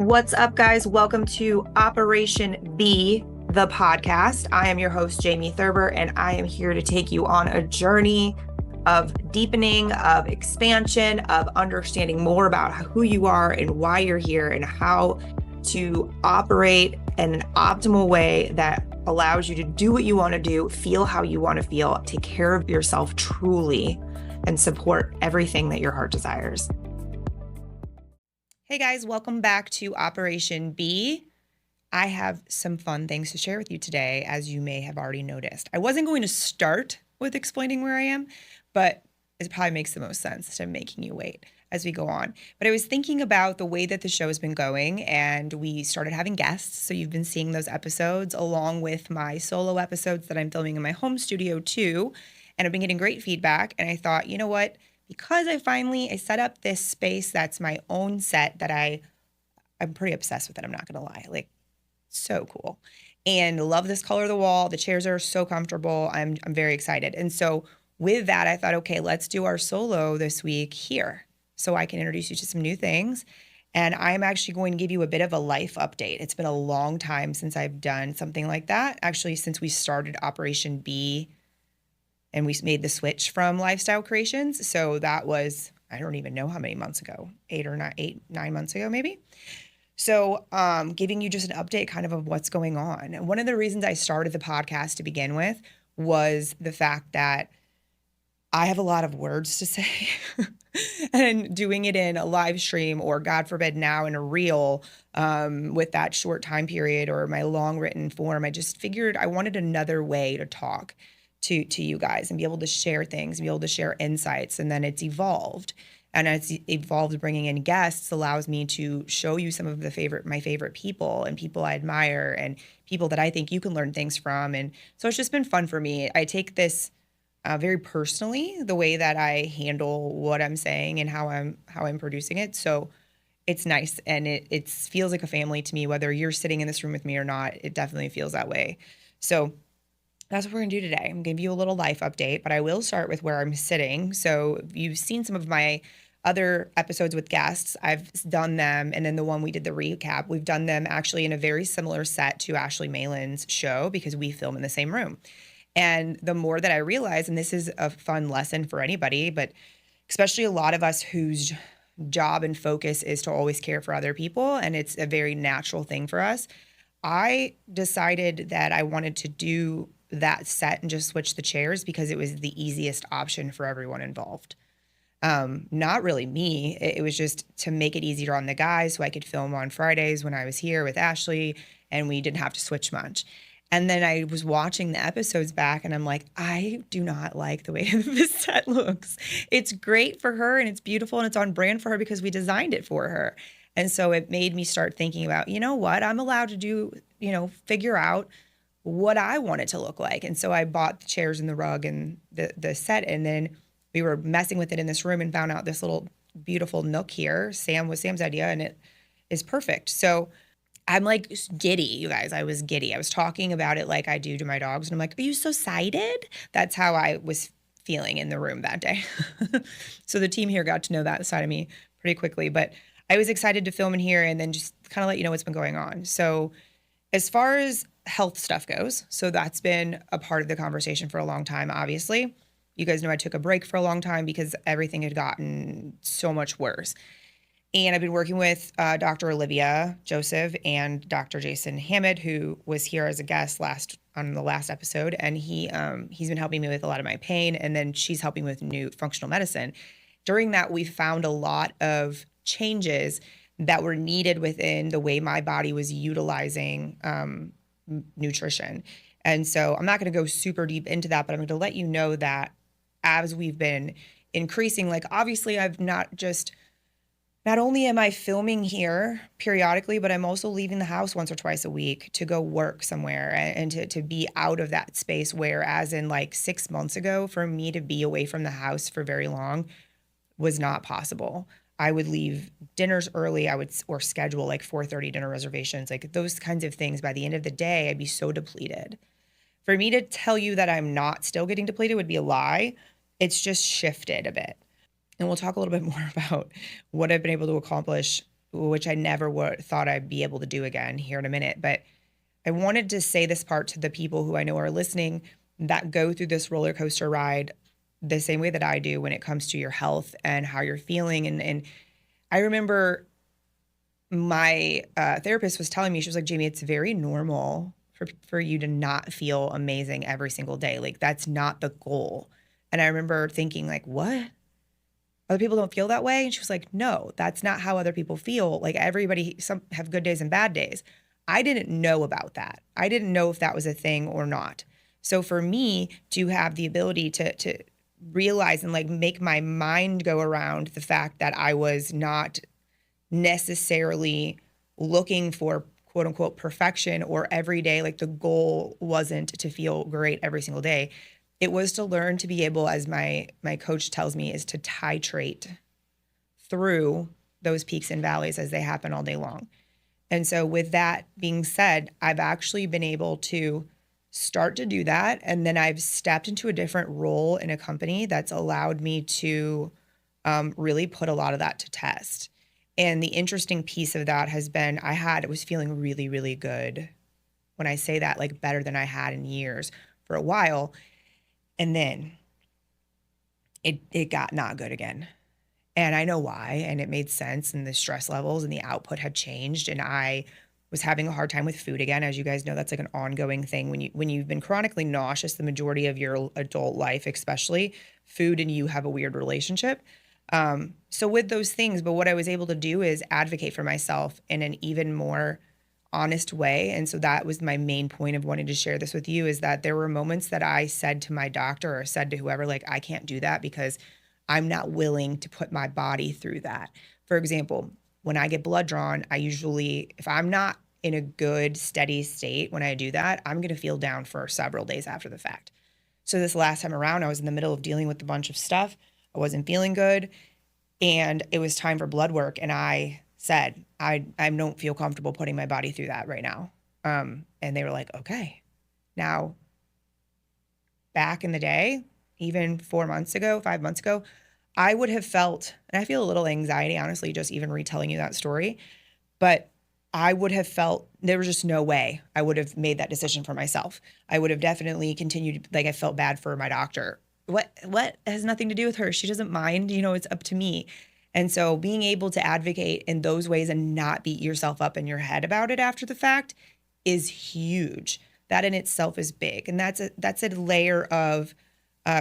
What's up, guys? Welcome to Operation B, the podcast. I am your host, Jamie Thurber, and I am here to take you on a journey of deepening, of expansion, of understanding more about who you are and why you're here and how to operate in an optimal way that allows you to do what you want to do, feel how you want to feel, take care of yourself truly, and support everything that your heart desires. Hey guys, welcome back to Operation B. I have some fun things to share with you today, as you may have already noticed. I wasn't going to start with explaining where I am, but it probably makes the most sense instead of making you wait as we go on. But I was thinking about the way that the show has been going, and we started having guests. So you've been seeing those episodes along with my solo episodes that I'm filming in my home studio too. And I've been getting great feedback. And I thought, you know what? Because I set up this space that's my own set that I'm pretty obsessed with it. I'm not going to lie. Like, so cool. And love this color of the wall. The chairs are so comfortable. I'm very excited. And so with that, I thought, okay, let's do our solo this week here so I can introduce you to some new things. And I'm actually going to give you a bit of a life update. It's been a long time since I've done something like that. Actually, since we started Operation B and we made the switch from lifestyle creations. So that was, I don't even know how many months ago, 9 months ago, maybe. So giving you just an update kind of what's going on. And one of the reasons I started the podcast to begin with was the fact that I have a lot of words to say and doing it in a live stream or God forbid now in a reel with that short time period or my long written form, I just figured I wanted another way to talk to you guys and be able to share things and be able to share insights. And then it's evolved. And as it's evolved, bringing in guests allows me to show you some of my favorite people and people I admire and people that I think you can learn things from. And so it's just been fun for me. I take this very personally, the way that I handle what I'm saying and how I'm producing it. So it's nice. And it feels like a family to me, whether you're sitting in this room with me or not. It definitely feels that way. So that's what we're going to do today. I'm going to give you a little life update, but I will start with where I'm sitting. So you've seen some of my other episodes with guests. I've done them. And then the one we did the recap, we've done them actually in a very similar set to Ashley Malin's show because we film in the same room. And the more that I realize, and this is a fun lesson for anybody, but especially a lot of us whose job and focus is to always care for other people, and it's a very natural thing for us, I decided that I wanted to do that set and just switch the chairs because it was the easiest option for everyone involved. Not really me. It was just to make it easier on the guys so I could film on Fridays when I was here with Ashley and we didn't have to switch much. And then I was watching the episodes back and I'm like, I do not like the way this set looks. It's great for her and it's beautiful and it's on brand for her because we designed it for her. And so it made me start thinking about, you know what, I'm allowed to do, figure out what I want it to look like. And so I bought the chairs and the rug and the set. And then we were messing with it in this room and found out this little beautiful nook here. Sam's idea and it is perfect. So I'm like giddy, you guys. I was giddy. I was talking about it like I do to my dogs. And I'm like, are you so excited? That's how I was feeling in the room that day. So the team here got to know that side of me pretty quickly. But I was excited to film in here and then just kind of let you know what's been going on. So as far as health stuff goes, so that's been a part of the conversation for a long time, obviously. You guys know I took a break for a long time because everything had gotten so much worse. And I've been working with Dr. Olivia Joseph and Dr. Jason Hammond, who was here as a guest on the last episode. And he's been helping me with a lot of my pain. And then she's helping with new functional medicine. During that, we found a lot of changes that were needed within the way my body was utilizing nutrition. And so I'm not going to go super deep into that, but I'm going to let you know that as we've been increasing, like obviously not only am I filming here periodically, but I'm also leaving the house once or twice a week to go work somewhere and to be out of that space. Whereas in like 6 months ago, for me to be away from the house for very long was not possible. I would leave dinners early. Or schedule like 4:30 dinner reservations, like those kinds of things. By the end of the day, I'd be so depleted. For me to tell you that I'm not still getting depleted would be a lie. It's just shifted a bit. And we'll talk a little bit more about what I've been able to accomplish which I never thought I'd be able to do again here in a minute. But I wanted to say this part to the people who I know are listening that go through this roller coaster ride the same way that I do when it comes to your health and how you're feeling. And I remember my therapist was telling me, she was like, Jamie, it's very normal for you to not feel amazing every single day. Like, that's not the goal. And I remember thinking, like, what? Other people don't feel that way? And she was like, no, that's not how other people feel. Like, everybody, some have good days and bad days. I didn't know about that. I didn't know if that was a thing or not. So for me to have the ability to realize and like make my mind go around the fact that I was not necessarily looking for quote unquote perfection or every day, like the goal wasn't to feel great every single day. It was to learn to be able, as my coach tells me, is to titrate through those peaks and valleys as they happen all day long. And so with that being said, I've actually been able to start to do that. And then I've stepped into a different role in a company that's allowed me to really put a lot of that to test. And the interesting piece of that has been I was feeling really, really good. When I say that, like better than I had in years for a while. And then it got not good again. And I know why, and it made sense, and the stress levels and the output had changed, and I was having a hard time with food again. As you guys know, that's like an ongoing thing. When you've been chronically nauseous the majority of your adult life, especially, food and you have a weird relationship. So with those things, but what I was able to do is advocate for myself in an even more honest way. And so that was my main point of wanting to share this with you, is that there were moments that I said to my doctor or said to whoever, like, I can't do that because I'm not willing to put my body through that. For example, when I get blood drawn, I usually, if I'm not in a good, steady state when I do that, I'm going to feel down for several days after the fact. So this last time around, I was in the middle of dealing with a bunch of stuff. I wasn't feeling good. And it was time for blood work. And I said, I don't feel comfortable putting my body through that right now. And they were like, okay. Now, back in the day, even 4 months ago, 5 months ago, I would have felt, and I feel a little anxiety, honestly, just even retelling you that story, but I would have felt there was just no way I would have made that decision for myself. I would have definitely continued, like I felt bad for my doctor. What has nothing to do with her? She doesn't mind, it's up to me. And so being able to advocate in those ways and not beat yourself up in your head about it after the fact is huge. That in itself is big. And that's a layer of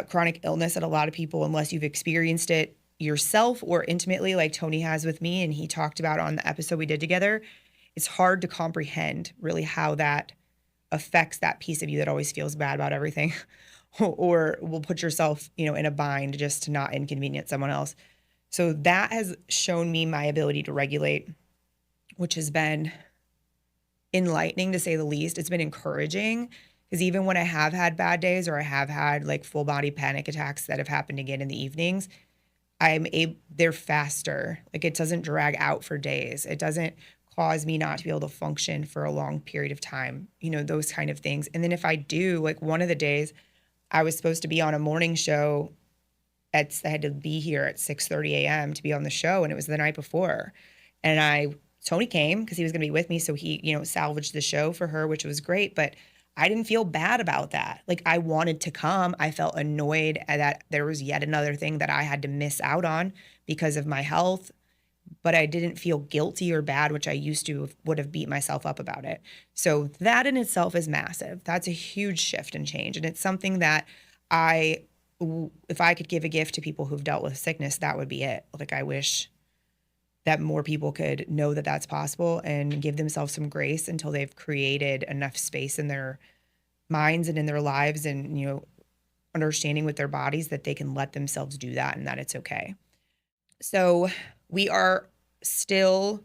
chronic illness that a lot of people, unless you've experienced it yourself or intimately like Tony has with me, and he talked about on the episode we did together, it's hard to comprehend really how that affects that piece of you that always feels bad about everything or will put yourself, in a bind just to not inconvenience someone else. So that has shown me my ability to regulate, which has been enlightening to say the least. It's been encouraging because even when I have had bad days or I have had like full body panic attacks that have happened again in the evenings, they're faster. Like it doesn't drag out for days. It doesn't cause me not to be able to function for a long period of time, those kind of things. And then if I do, like one of the days I was supposed to be on a morning show I had to be here at 6:30 a.m. to be on the show, and it was the night before. And Tony came because he was going to be with me, so he, salvaged the show for her, which was great, but I didn't feel bad about that. Like I wanted to come. I felt annoyed that there was yet another thing that I had to miss out on because of my health, but I didn't feel guilty or bad, which I used to would have beat myself up about it. So that in itself is massive. That's a huge shift and change, and it's something that if I could give a gift to people who've dealt with sickness, that would be it. Like I wish that more people could know that that's possible and give themselves some grace until they've created enough space in their minds and in their lives and, understanding with their bodies that they can let themselves do that and that it's okay. So we are still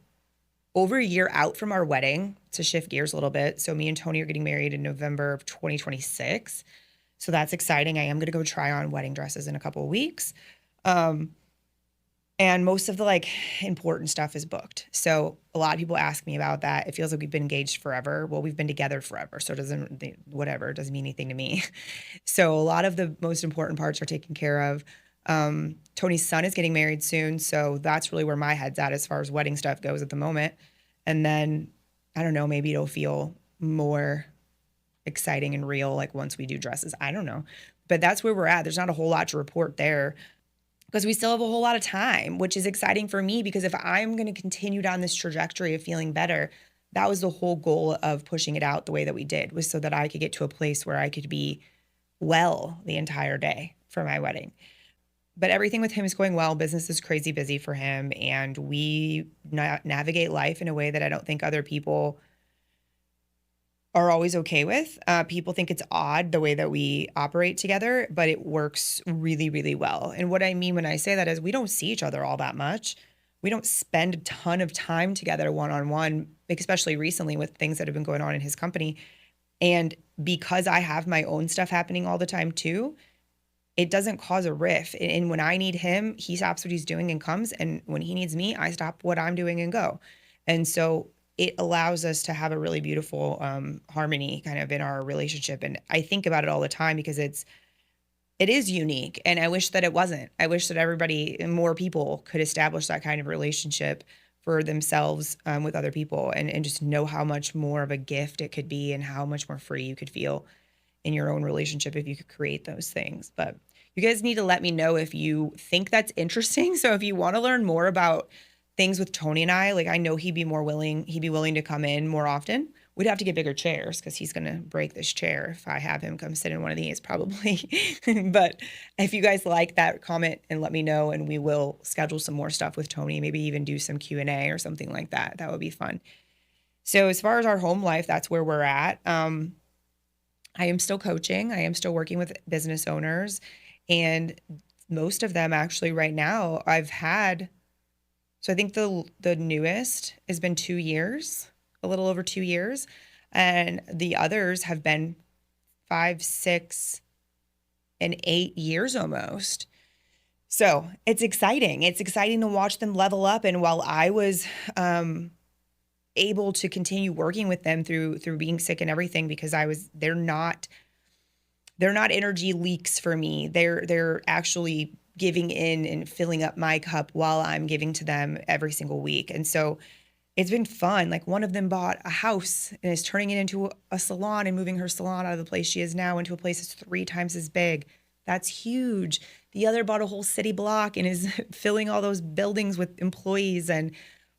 over a year out from our wedding, to shift gears a little bit. So me and Tony are getting married in November of 2026. So that's exciting. I am going to go try on wedding dresses in a couple of weeks. And most of the important stuff is booked. So a lot of people ask me about that. It feels like we've been engaged forever. Well, we've been together forever. So it doesn't mean anything to me. So a lot of the most important parts are taken care of. Tony's son is getting married soon, so that's really where my head's at as far as wedding stuff goes at the moment. And then I don't know, maybe it'll feel more exciting and real like once we do dresses. I don't know. But that's where we're at. There's not a whole lot to report there because we still have a whole lot of time, which is exciting for me because if I'm going to continue down this trajectory of feeling better, that was the whole goal of pushing it out the way that we did, was so that I could get to a place where I could be well the entire day for my wedding. But everything with him is going well. Business is crazy busy for him, and we navigate life in a way that I don't think other people are always okay with. People think it's odd the way that we operate together, but it works really, really well. And what I mean when I say that is we don't see each other all that much. We don't spend a ton of time together one-on-one, especially recently with things that have been going on in his company. And because I have my own stuff happening all the time too, it doesn't cause a riff. And when I need him, he stops what he's doing and comes. And when he needs me, I stop what I'm doing and go. And so it allows us to have a really beautiful harmony kind of in our relationship. And I think about it all the time because it is unique. And I wish that it wasn't. I wish that everybody, more people could establish that kind of relationship for themselves with other people and just know how much more of a gift it could be and how much more free you could feel in your own relationship if you could create those things. But you guys need to let me know if you think that's interesting. So if you want to learn more about things with Tony and I, like I know he'd be willing to come in more often. We'd have to get bigger chairs because he's going to break this chair if I have him come sit in one of these probably. But if you guys like that, comment and let me know, and we will schedule some more stuff with Tony, maybe even do some Q&A or something like that. That would be fun. So as far as our home life, that's where we're at. I am still coaching. I am still working with business owners, and most of them actually right now I've had. So I think the newest has been 2 years, a little over 2 years, and the others have been 5, 6, and 8 years almost. So it's exciting. It's exciting to watch them level up. And while I was able to continue working with them through being sick and everything, because they're not energy leaks for me. They're actually giving in and filling up my cup while I'm giving to them every single week. And so it's been fun. Like one of them bought a house and is turning it into a salon and moving her salon out of the place she is now into a place that's 3 times as big. That's huge. The other bought a whole city block and is filling all those buildings with employees and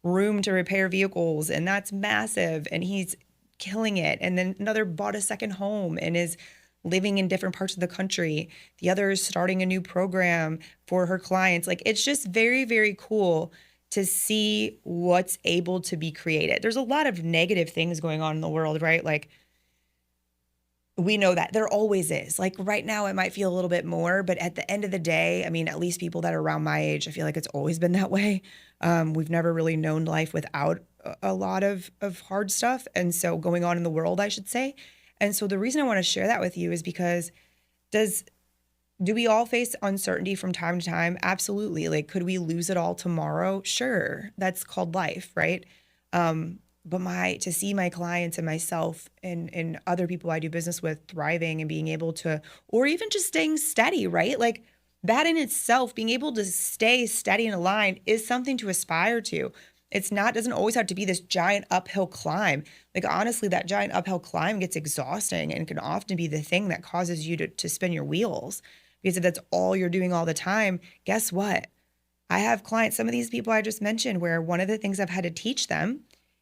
room to repair vehicles. And that's massive. And he's killing it. And then another bought a second home and is living in different parts of the country. The other is starting a new program for her clients. Like it's just very, very cool to see what's able to be created. There's a lot of negative things going on in the world, right? Like we know that there always is. Like right now it might feel a little bit more, but at the end of the day, I mean, at least people that are around my age, I feel like it's always been that way. We've never really known life without a lot of hard stuff. And so going on in the world, I should say. And so the reason I want to share that with you is because do we all face uncertainty from time to time? Absolutely. Like, could we lose it all tomorrow? Sure. That's called life, right? But to see my clients and myself and other people I do business with thriving and being able to, or even just staying steady, right? Like that in itself, being able to stay steady and aligned is something to aspire to. Doesn't always have to be this giant uphill climb. Like honestly, that giant uphill climb gets exhausting and can often be the thing that causes you to spin your wheels. Because if that's all you're doing all the time, guess what? I have clients, some of these people I just mentioned, where one of the things I've had to teach them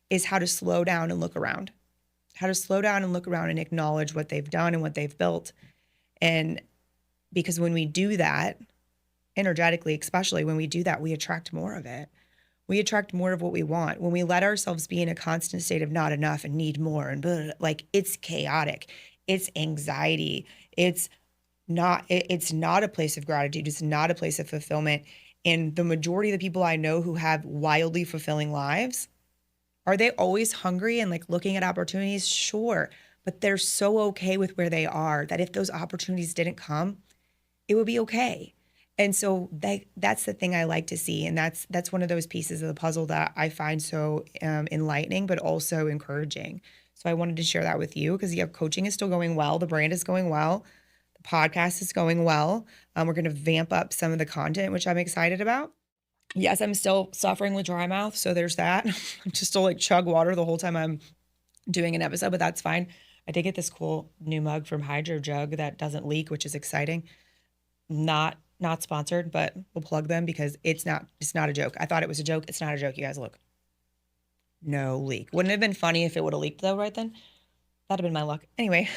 is how to slow down and look around, and acknowledge what they've done and what they've built. And because when we do that, energetically, especially when we do that, we attract more of it. We attract more of what we want. When we let ourselves be in a constant state of not enough and need more and blah, like it's chaotic, it's anxiety, it's not a place of gratitude, it's not a place of fulfillment. And the majority of the people I know who have wildly fulfilling lives, are they always hungry and like looking at opportunities? Sure. But they're so okay with where they are that if those opportunities didn't come, it would be okay. And so that's the thing I like to see. And that's one of those pieces of the puzzle that I find so enlightening, but also encouraging. So I wanted to share that with you because coaching is still going well. The brand is going well. The podcast is going well. We're going to vamp up some of the content, which I'm excited about. Yes, I'm still suffering with dry mouth, so there's that. I'm just still like chug water the whole time I'm doing an episode, but that's fine. I did get this cool new mug from Hydro Jug that doesn't leak, which is exciting. Not sponsored, but we'll plug them because it's not a joke. I thought it was a joke. It's not a joke, you guys. Look. No leak. Wouldn't it have been funny if it would have leaked though right then? That'd have been my luck. Anyway,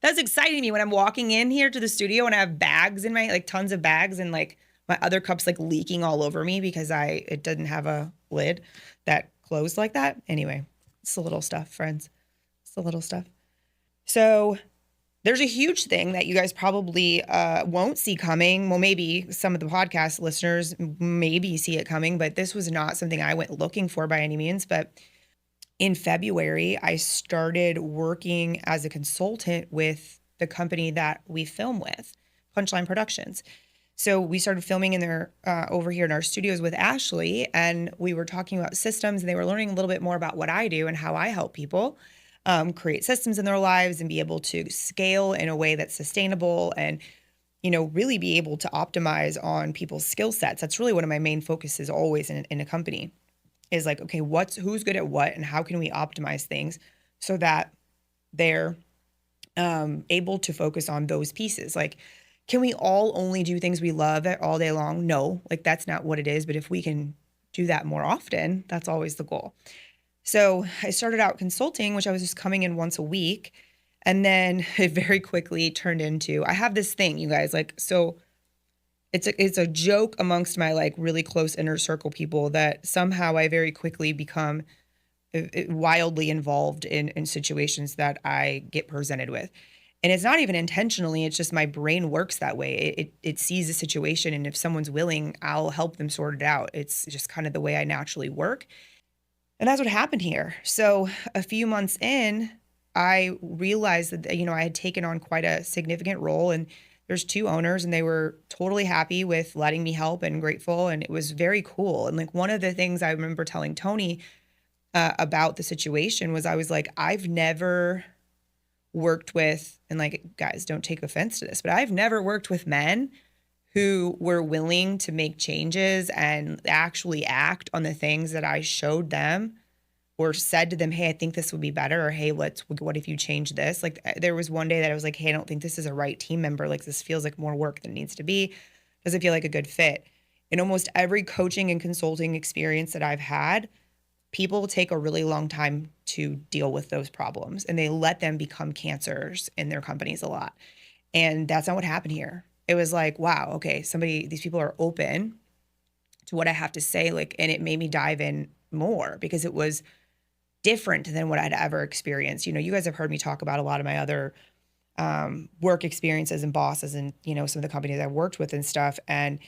that's exciting to me when I'm walking in here to the studio and I have bags in my, like tons of bags, and like my other cup's like leaking all over me because it didn't have a lid that closed like that. Anyway, it's the little stuff, friends. It's the little stuff. So there's a huge thing that you guys probably won't see coming. Well, maybe some of the podcast listeners maybe see it coming, but this was not something I went looking for by any means. But in February, I started working as a consultant with the company that we film with, Punchline Productions. So we started filming in their over here in our studios with Ashley, and we were talking about systems, and they were learning a little bit more about what I do and how I help people create systems in their lives and be able to scale in a way that's sustainable and, really be able to optimize on people's skill sets. That's really one of my main focuses always in a company is like, okay, who's good at what and how can we optimize things so that they're able to focus on those pieces. Like, can we all only do things we love all day long? No, like that's not what it is. But if we can do that more often, that's always the goal. So I started out consulting, which I was just coming in once a week. And then it very quickly turned into, I have this thing, you guys, like, so it's a joke amongst my like really close inner circle people that somehow I very quickly become wildly involved in situations that I get presented with. And it's not even intentionally, it's just my brain works that way. It sees a situation, and if someone's willing, I'll help them sort it out. It's just kind of the way I naturally work. And that's what happened here. So a few months in, I realized that, I had taken on quite a significant role, and there's two owners and they were totally happy with letting me help and grateful. And it was very cool. And like one of the things I remember telling Tony about the situation was I was like, I've never worked with, and like, guys, don't take offense to this, but I've never worked with men who were willing to make changes and actually act on the things that I showed them or said to them, hey, I think this would be better. Or, hey, what if you change this? Like there was one day that I was like, hey, I don't think this is a right team member. Like this feels like more work than it needs to be. Doesn't feel like a good fit. In almost every coaching and consulting experience that I've had, people take a really long time to deal with those problems, and they let them become cancers in their companies a lot. And that's not what happened here. It was like, wow, okay, these people are open to what I have to say, like, and it made me dive in more because it was different than what I'd ever experienced. You guys have heard me talk about a lot of my other work experiences and bosses and, some of the companies I've worked with and stuff. And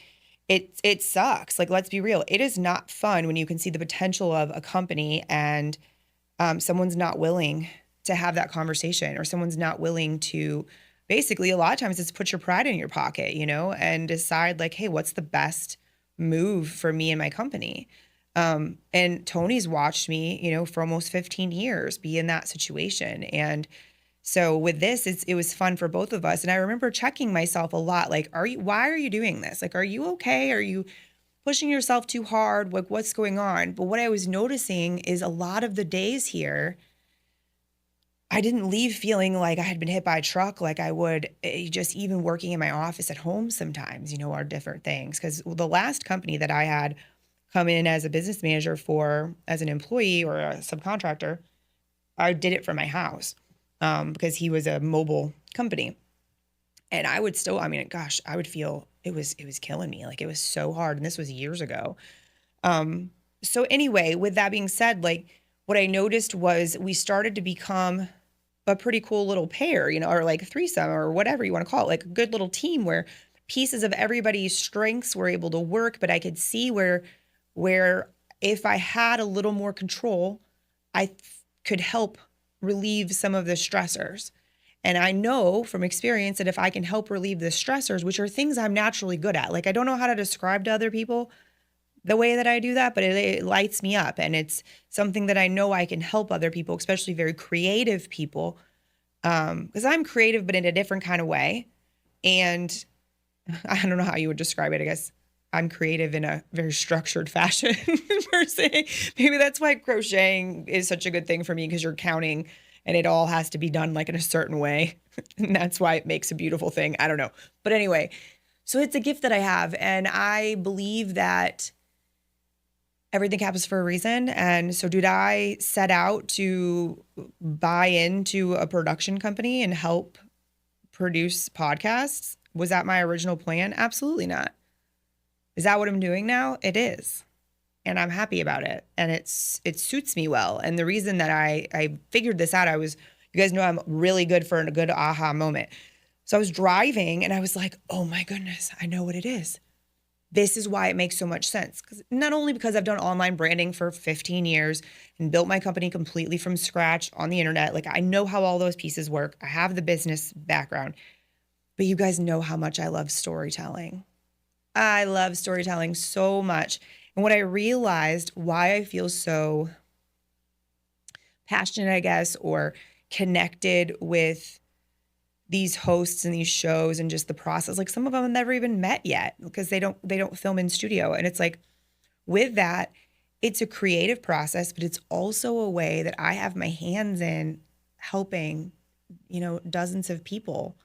it sucks. Like, let's be real. It is not fun when you can see the potential of a company and someone's not willing to have that conversation, or someone's not willing to basically, a lot of times it's put your pride in your pocket, and decide like, hey, what's the best move for me and my company? And Tony's watched me, for almost 15 years be in that situation. And so with this, it was fun for both of us. And I remember checking myself a lot, like, why are you doing this? Like, are you okay? Are you pushing yourself too hard? Like, what's going on? But what I was noticing is a lot of the days here, I didn't leave feeling like I had been hit by a truck like I would just even working in my office at home sometimes, are different things. Because the last company that I had come in as a business manager for, as an employee or a subcontractor, I did it from my house because he was a mobile company. And I would still, I would feel it was killing me. Like it was so hard. And this was years ago. So anyway, with that being said, like what I noticed was we started to become a pretty cool little pair, or like a threesome or whatever you want to call it, like a good little team where pieces of everybody's strengths were able to work. But I could see where if I had a little more control, I could help relieve some of the stressors. And I know from experience that if I can help relieve the stressors, which are things I'm naturally good at, like I don't know how to describe to other people the way that I do that, but it lights me up. And it's something that I know I can help other people, especially very creative people, because I'm creative, but in a different kind of way. And I don't know how you would describe it. I guess I'm creative in a very structured fashion per se. Maybe that's why crocheting is such a good thing for me, because you're counting and it all has to be done like in a certain way. And that's why it makes a beautiful thing. I don't know. But anyway, so it's a gift that I have. And I believe that everything happens for a reason. And so did I set out to buy into a production company and help produce podcasts? Was that my original plan? Absolutely not. Is that what I'm doing now? It is. And I'm happy about it. And it suits me well. And the reason that I figured this out, you guys know I'm really good for a good aha moment. So I was driving and I was like, oh my goodness, I know what it is. This is why it makes so much sense. Because not only because I've done online branding for 15 years and built my company completely from scratch on the internet. Like I know how all those pieces work. I have the business background. But you guys know how much I love storytelling. I love storytelling so much. And what I realized why I feel so passionate, I guess, or connected with these hosts and these shows and just the process, like some of them I've never even met yet because they don't film in studio. And it's like with that, it's a creative process, but it's also a way that I have my hands in helping, dozens of people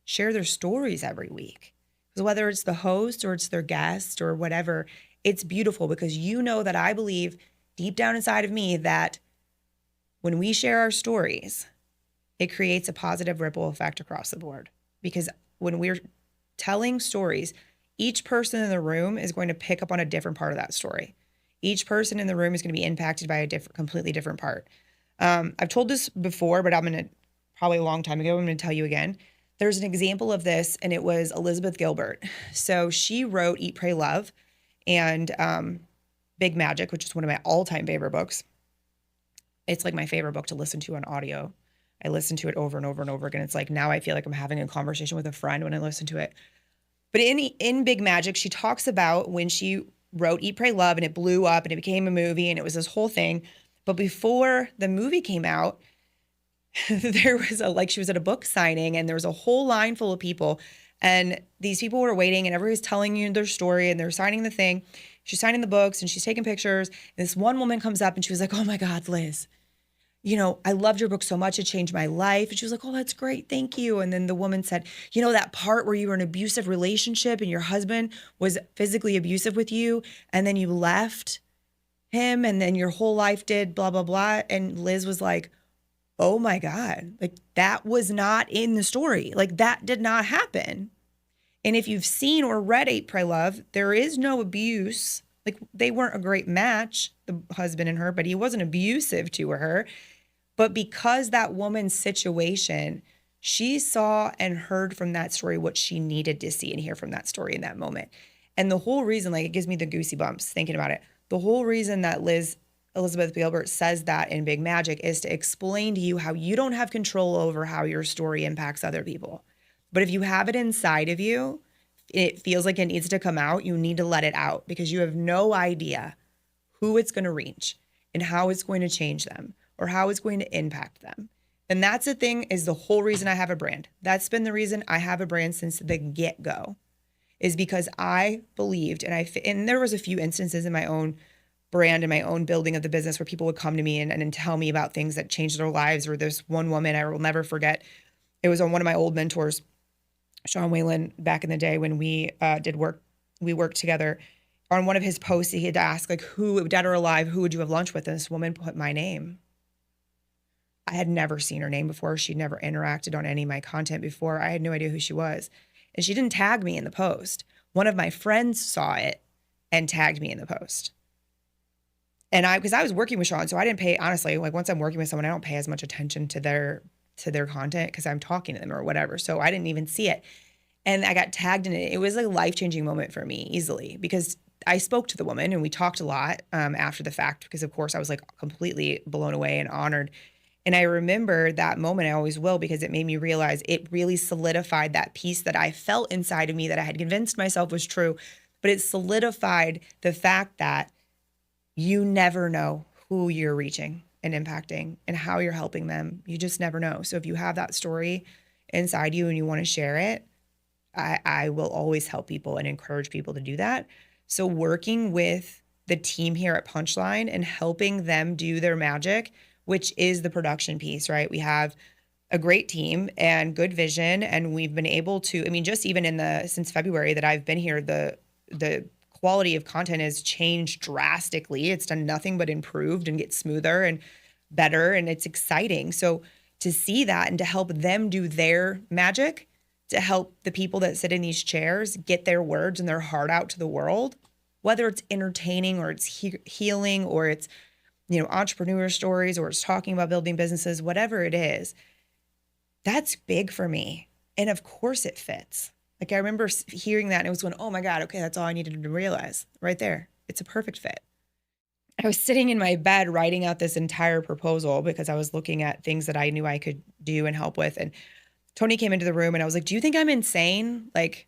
share their stories every week. Because whether it's the host or it's their guest or whatever, it's beautiful because you know that I believe deep down inside of me that when we share our stories, it creates a positive ripple effect across the board. Because when we're telling stories, each person in the room is going to pick up on a different part of that story. Each person in the room is going to be impacted by a completely different part. I've told this before, but probably a long time ago, I'm going to tell you again. There's an example of this, and it was Elizabeth Gilbert. So she wrote Eat, Pray, Love and Big Magic, which is one of my all-time favorite books. It's like my favorite book to listen to on audio. I listen to it over and over and over again. It's like now I feel like I'm having a conversation with a friend when I listen to it. But in Big Magic, she talks about when she wrote Eat, Pray, Love, and it blew up and it became a movie and it was this whole thing. But before the movie came out, there was she was at a book signing and there was a whole line full of people. And these people were waiting and everybody's telling you their story and they're signing the thing. She's signing the books and she's taking pictures. And this one woman comes up and she was like, oh my God, Liz, I loved your book so much. It changed my life. And she was like, oh, that's great. Thank you. And then the woman said, that part where you were in an abusive relationship and your husband was physically abusive with you and then you left him and then your whole life did blah, blah, blah. And Liz was like, oh my God, like that was not in the story. Like that did not happen. And if you've seen or read Eat, Pray, Love, there is no abuse. Like they weren't a great match, the husband and her, but he wasn't abusive to her. But because that woman's situation, she saw and heard from that story what she needed to see and hear from that story in that moment. And the whole reason, it gives me the goosey bumps thinking about it. The whole reason that Elizabeth Gilbert says that in Big Magic is to explain to you how you don't have control over how your story impacts other people. But if you have it inside of you, it feels like it needs to come out, you need to let it out because you have no idea who it's going to reach and how it's going to change them or how it's going to impact them. And that's the thing is the whole reason I have a brand. That's been the reason I have a brand since the get-go is because I believed and there was a few instances in my own brand and my own building of the business where people would come to me and tell me about things that changed their lives. Or there's one woman I will never forget. It was on one of my old mentors, Sean Whalen, back in the day when we worked together. On one of his posts, he had to ask who, dead or alive, who would you have lunch with? And this woman put my name. I had never seen her name before. She'd never interacted on any of my content before. I had no idea who she was. And she didn't tag me in the post. One of my friends saw it and tagged me in the post. And because I was working with Sean, so I didn't pay, honestly, once I'm working with someone, I don't pay as much attention to their content because I'm talking to them or whatever. So I didn't even see it. And I got tagged in it. It was a life-changing moment for me easily because I spoke to the woman and we talked a lot after the fact because, of course, I was completely blown away and honored. And I remember that moment, I always will, because it made me realize it really solidified that piece that I felt inside of me that I had convinced myself was true. But it solidified the fact that you never know who you're reaching and impacting and how you're helping them. You just never know. So if you have that story inside you and you want to share it, I will always help people and encourage people to do that. So working with the team here at Punchline and helping them do their magic, which is the production piece, right? We have a great team and good vision, and we've been able to, I mean, just even since February that I've been here, the quality of content has changed drastically. It's done nothing but improved and get smoother and better, and it's exciting. So to see that and to help them do their magic, to help the people that sit in these chairs get their words and their heart out to the world, whether it's entertaining or it's healing or it's, entrepreneur stories or it's talking about building businesses, whatever it is, that's big for me. And of course it fits. Like I remember hearing that and it was going, oh my God, okay, that's all I needed to realize right there. It's a perfect fit. I was sitting in my bed writing out this entire proposal because I was looking at things that I knew I could do and help with. And Tony came into the room and I was like, do you think I'm insane? Like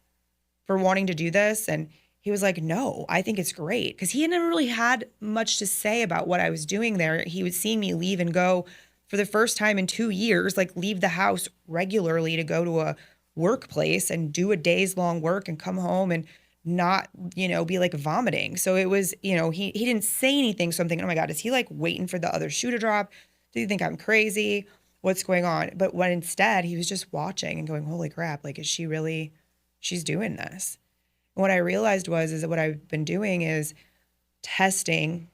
for wanting to do this? And he was like, no, I think it's great. Cause he had never really had much to say about what I was doing there. He was seeing me leave and go for the first time in 2 years, like leave the house regularly to go to a workplace and do a day's long work and come home and not, be like vomiting. So it was, he didn't say anything. So I'm thinking, oh my God, is he like waiting for the other shoe to drop? Do you think I'm crazy? What's going on? But when instead he was just watching and going, holy crap, like, she's doing this. And what I realized is that what I've been doing is testing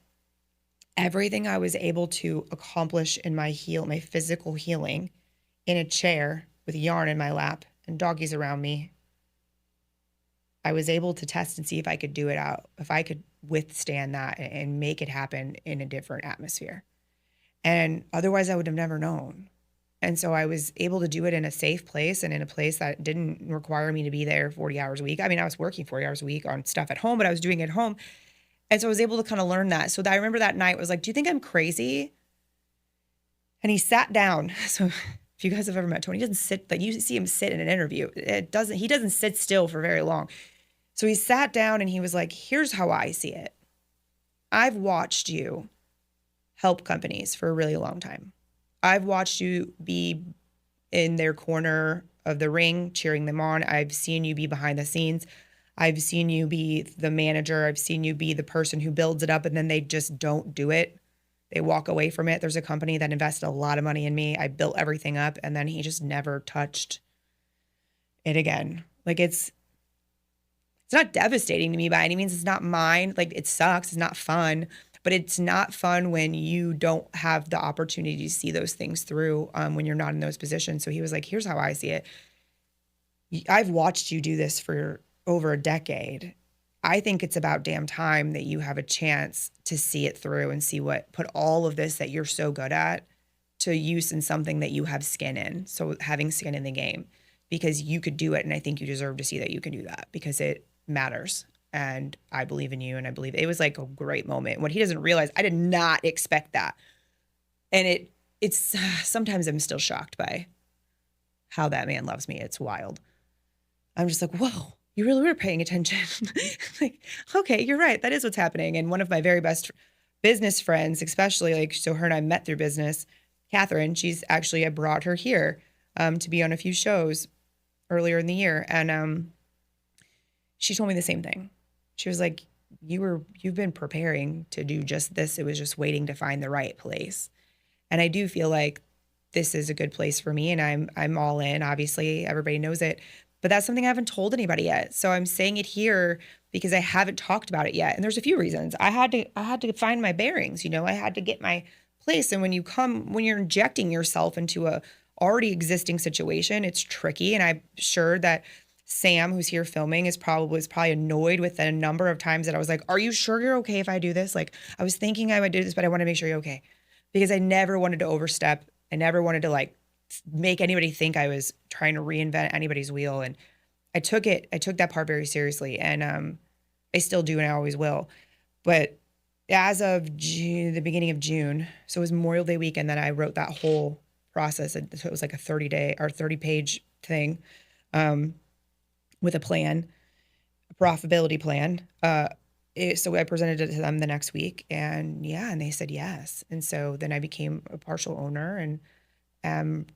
everything I was able to accomplish in my physical healing in a chair with yarn in my lap and doggies around me. I was able to test and see if I could do it out, if I could withstand that and make it happen in a different atmosphere. And otherwise I would have never known. And so I was able to do it in a safe place and in a place that didn't require me to be there 40 hours a week. I mean, I was working 40 hours a week on stuff at home, but I was doing it at home. And so I was able to kind of learn that. So I remember that night was like, do you think I'm crazy? And he sat down. So if you guys have ever met Tony, he doesn't sit, like you see him sit in an interview. He doesn't sit still for very long. So he sat down and he was like, here's how I see it. I've watched you help companies for a really long time. I've watched you be in their corner of the ring, cheering them on. I've seen you be behind the scenes. I've seen you be the manager. I've seen you be the person who builds it up and then they just don't do it. They walk away from it. There's a company that invested a lot of money in me. I built everything up and then he just never touched it again. Like it's not devastating to me by any means. It's not mine. Like it sucks. It's not fun, but it's not fun when you don't have the opportunity to see those things through when you're not in those positions. So he was like, here's how I see it. I've watched you do this for over a decade. I think it's about damn time that you have a chance to see it through and put all of this that you're so good at to use in something that you have skin in. So having skin in the game because you could do it. And I think you deserve to see that you can do that because it matters. And I believe in you. And I believe it was like a great moment. What he doesn't realize, I did not expect that. And it's sometimes I'm still shocked by how that man loves me. It's wild. I'm just like, whoa, you really were paying attention. Like, okay, you're right. That is what's happening. And one of my very best business friends, especially so her and I met through business, Catherine, I brought her here to be on a few shows earlier in the year. And she told me the same thing. She was like, you've been preparing to do just this. It was just waiting to find the right place. And I do feel like this is a good place for me and I'm all in. Obviously, everybody knows it. But that's something I haven't told anybody yet. So I'm saying it here because I haven't talked about it yet. And there's a few reasons. I had to find my bearings, I had to get my place. And when you're injecting yourself into a already existing situation, it's tricky. And I'm sure that Sam, who's here filming, was probably annoyed with the number of times that I was like, are you sure you're okay if I do this? Like, I was thinking I would do this, but I want to make sure you're okay. Because I never wanted to overstep. I never wanted to make anybody think I was trying to reinvent anybody's wheel. And I took that part very seriously. And I still do and I always will. But as of the beginning of June, so it was Memorial Day weekend that I wrote that whole process. So it was like a 30-page thing with a plan, a profitability plan. So I presented it to them the next week and they said yes. And so then I became a partial owner and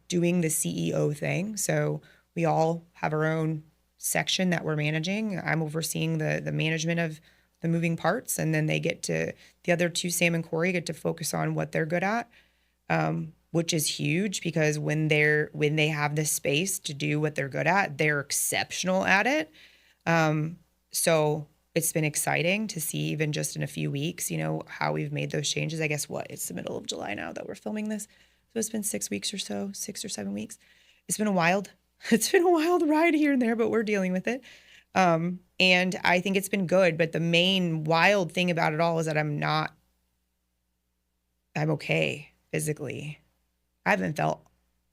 doing the CEO thing. So we all have our own section that we're managing. I'm overseeing the management of the moving parts, and then they get to, the other two, Sam and Corey, get to focus on what they're good at, which is huge, because when they have this space to do what they're good at, they're exceptional at it. So it's been exciting to see, even just in a few weeks, how we've made those changes. I guess it's the middle of July now that we're filming this. So it's been 6 weeks or so, 6 or 7 weeks. It's been a wild ride here and there, but we're dealing with it. And I think it's been good. But the main wild thing about it all is that I'm okay physically. I haven't felt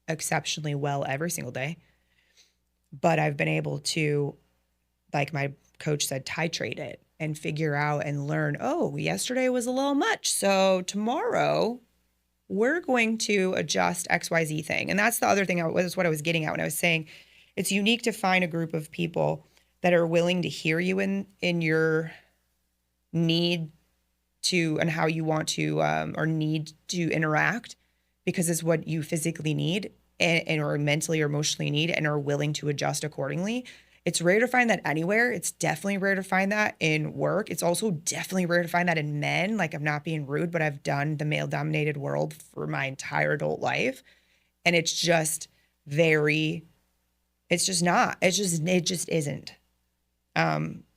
exceptionally well every single day, but I've been able to, like my coach said, titrate it and figure out and learn, yesterday was a little much, so tomorrow we're going to adjust XYZ thing. And that's the other thing, that's what I was getting at when I was saying it's unique to find a group of people that are willing to hear you in your need to, and how you want to, or need to interact, because it's what you physically need and or mentally or emotionally need, and are willing to adjust accordingly. It's rare to find that anywhere. It's definitely rare to find that in work. It's also definitely rare to find that in men. Like, I'm not being rude, but I've done the male-dominated world for my entire adult life. And it just isn't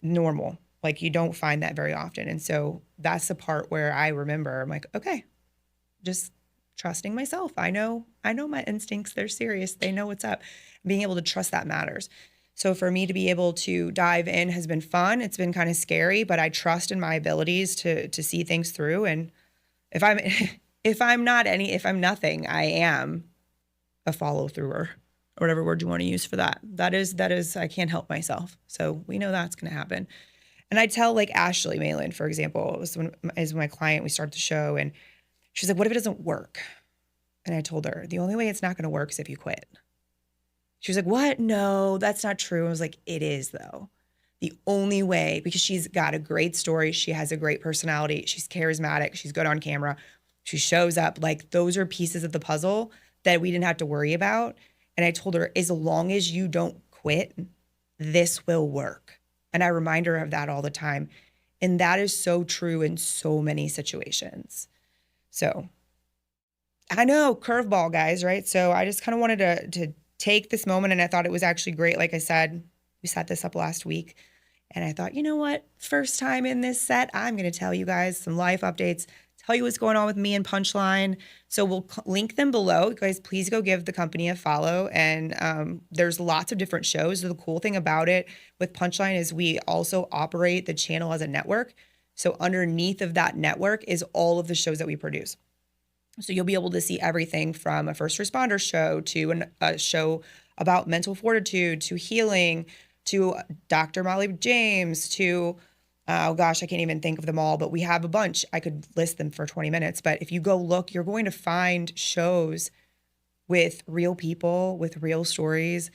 normal. Like, you don't find that very often. And so that's the part where I remember, I'm like, okay, just trusting myself. I know my instincts, they're serious. They know what's up. Being able to trust that matters. So for me to be able to dive in has been fun. It's been kind of scary, but I trust in my abilities to see things through. And if I'm nothing, I am a follow througher, or whatever word you want to use for that. That is, I can't help myself. So we know that's going to happen. And I tell, like, Ashley Malin, for example, is my client. We start the show and she's like, what if it doesn't work? And I told her, the only way it's not going to work is if you quit. She was like, what? No, that's not true. I was like, it is, though. The only way, because she's got a great story. She has a great personality. She's charismatic. She's good on camera. She shows up. Like, those are pieces of the puzzle that we didn't have to worry about. And I told her, as long as you don't quit, this will work. And I remind her of that all the time. And that is so true in so many situations. So I know, curveball, guys, right? So I just kind of wanted to take this moment, and I thought it was actually great. Like I said, we set this up last week, and I thought, you know what? First time in this set, I'm going to tell you guys some life updates, tell you what's going on with me and Punchline. So we'll link them below. Guys, please go give the company a follow. And there's lots of different shows. So the cool thing about it with Punchline is we also operate the channel as a network. So underneath of that network is all of the shows that we produce. So you'll be able to see everything from a first responder show to a show about mental fortitude, to healing, to Dr. Molly James, to, oh gosh, I can't even think of them all, but we have a bunch. I could list them for 20 minutes, but if you go look, you're going to find shows with real people, with real stories,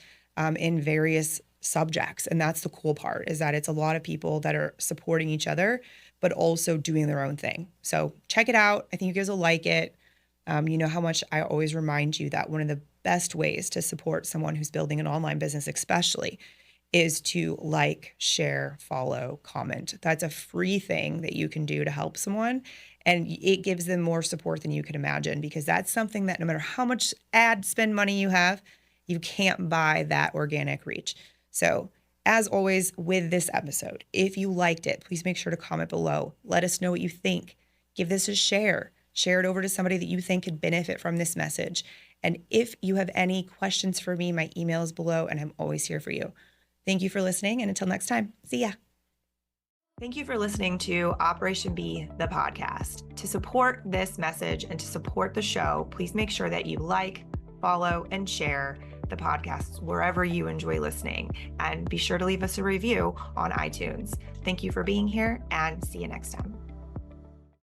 in various subjects. And that's the cool part, is that it's a lot of people that are supporting each other, but also doing their own thing. So check it out. I think you guys will like it. You know how much I always remind you that one of the best ways to support someone who's building an online business, especially, is to like, share, follow, comment. That's a free thing that you can do to help someone. And it gives them more support than you can imagine, because that's something that no matter how much ad spend money you have, you can't buy that organic reach. So as always with this episode, if you liked it, please make sure to comment below. Let us know what you think. Give this a share. Share it over to somebody that you think could benefit from this message. And if you have any questions for me, my email is below, and I'm always here for you. Thank you for listening, and until next time, see ya. Thank you for listening to Operation B, the podcast. To support this message and to support the show, please make sure that you like, follow, and share the podcasts wherever you enjoy listening. And be sure to leave us a review on iTunes. Thank you for being here, and see you next time.